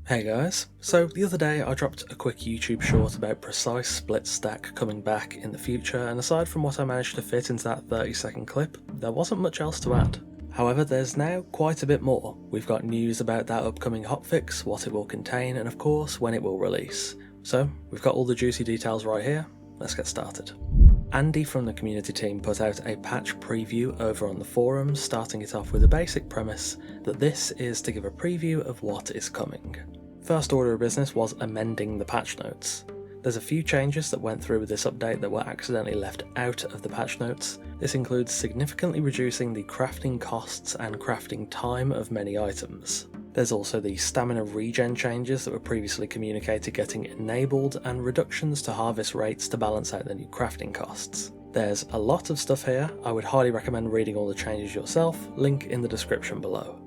Hey guys, so the other day I dropped a quick YouTube short about precise split stack coming back in the future, and aside from what I managed to fit into that 30-second clip, there wasn't much else to add. However, there's now quite a bit more. We've got news about that upcoming hotfix, what it will contain, and of course when it will release. So we've got all the juicy details right here, let's get started. Andy from the community team put out a patch preview over on the forums, starting it off with a basic premise that this is to give a preview of what is coming. First order of business was amending the patch notes. There's a few changes that went through with this update that were accidentally left out of the patch notes. This includes significantly reducing the crafting costs and crafting time of many items. There's also the stamina regen changes that were previously communicated getting enabled, and reductions to harvest rates to balance out the new crafting costs. There's a lot of stuff here. I would highly recommend reading all the changes yourself, link in the description below.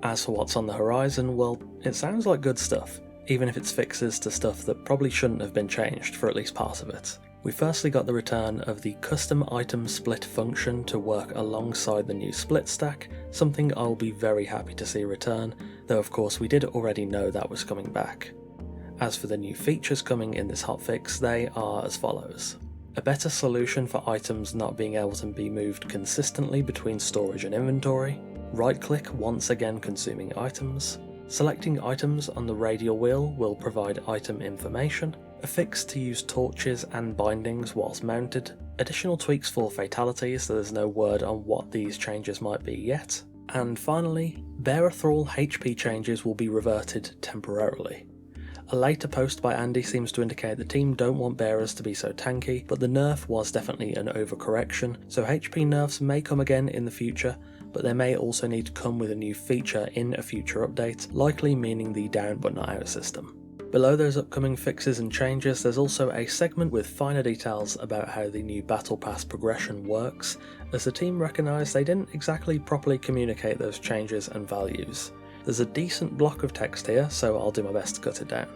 As for what's on the horizon, well, it sounds like good stuff, even if it's fixes to stuff that probably shouldn't have been changed for at least part of it. We firstly got the return of the custom item split function to work alongside the new split stack, something I'll be very happy to see return, though of course we did already know that was coming back. As for the new features coming in this hotfix, they are as follows. A better solution for items not being able to be moved consistently between storage and inventory, right-click once again consuming items, selecting items on the radial wheel will provide item information, a fix to use torches and bindings whilst mounted, additional tweaks for fatalities, so there's no word on what these changes might be yet, and finally, bearer thrall HP changes will be reverted temporarily. A later post by Andy seems to indicate the team don't want bearers to be so tanky, but the nerf was definitely an overcorrection, so HP nerfs may come again in the future, but they may also need to come with a new feature in a future update, likely meaning the down but not out system. Below those upcoming fixes and changes, there's also a segment with finer details about how the new Battle Pass progression works, as the team recognised they didn't exactly properly communicate those changes and values. There's a decent block of text here, so I'll do my best to cut it down.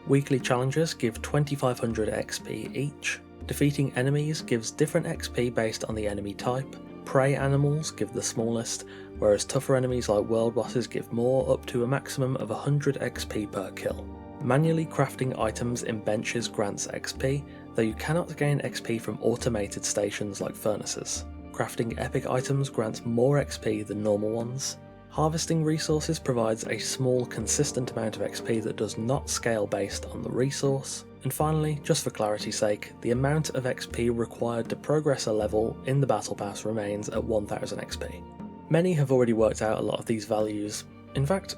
Weekly challenges give 2500 XP each, defeating enemies gives different XP based on the enemy type, prey animals give the smallest, whereas tougher enemies like world bosses give more, up to a maximum of 100 XP per kill. Manually crafting items in benches grants XP, though you cannot gain XP from automated stations like furnaces. Crafting epic items grants more XP than normal ones. Harvesting resources provides a small consistent amount of XP that does not scale based on the resource. And finally, just for clarity's sake, the amount of XP required to progress a level in the Battle Pass remains at 1000 XP. Many have already worked out a lot of these values. In fact,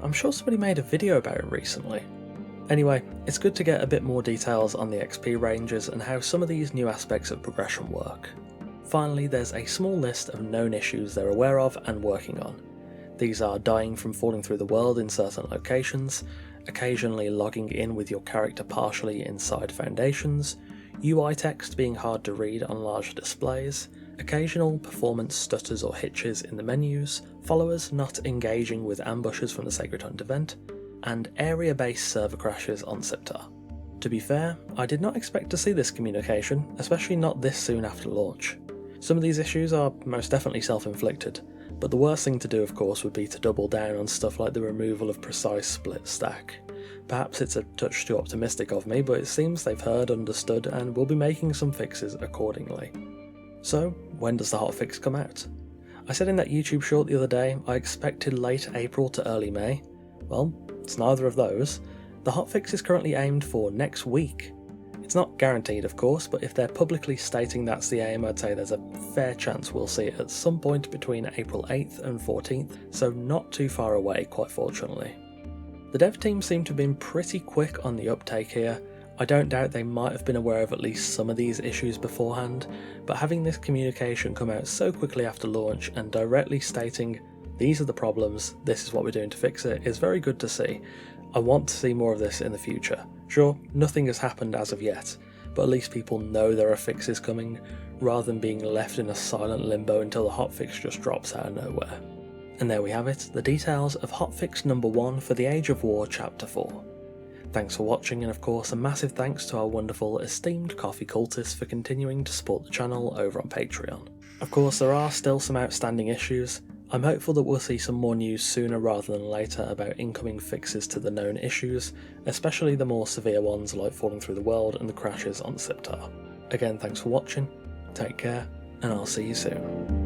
I'm sure somebody made a video about it recently. Anyway, it's good to get a bit more details on the XP ranges and how some of these new aspects of progression work. Finally, there's a small list of known issues they're aware of and working on. These are dying from falling through the world in certain locations, occasionally logging in with your character partially inside foundations, UI text being hard to read on large displays, occasional performance stutters or hitches in the menus, followers not engaging with ambushes from the Sacred Hunt event, and area-based server crashes on Siptar. To be fair, I did not expect to see this communication, especially not this soon after launch. Some of these issues are most definitely self-inflicted, but the worst thing to do of course would be to double down on stuff like the removal of precise split stack. Perhaps it's a touch too optimistic of me, but it seems they've heard, understood, and will be making some fixes accordingly. So, when does the hotfix come out? I said in that YouTube short the other day I expected late April to early May. Well, it's neither of those. The hotfix is currently aimed for next week. It's not guaranteed of course, but if they're publicly stating that's the aim, I'd say there's a fair chance we'll see it at some point between April 8th and 14th, so not too far away quite fortunately. The dev team seem to have been pretty quick on the uptake here. I don't doubt they might have been aware of at least some of these issues beforehand, but having this communication come out so quickly after launch and directly stating these are the problems, this is what we're doing to fix it, is very good to see. I want to see more of this in the future. Sure, nothing has happened as of yet, but at least people know there are fixes coming, rather than being left in a silent limbo until the hotfix just drops out of nowhere. And there we have it, the details of hotfix number 1 for the Age of War Chapter 4. Thanks for watching, and of course a massive thanks to our wonderful esteemed coffee cultists for continuing to support the channel over on Patreon. Of course there are still some outstanding issues. I'm hopeful that we'll see some more news sooner rather than later about incoming fixes to the known issues, especially the more severe ones like falling through the world and the crashes on Siptar. Again, thanks for watching, take care, and I'll see you soon.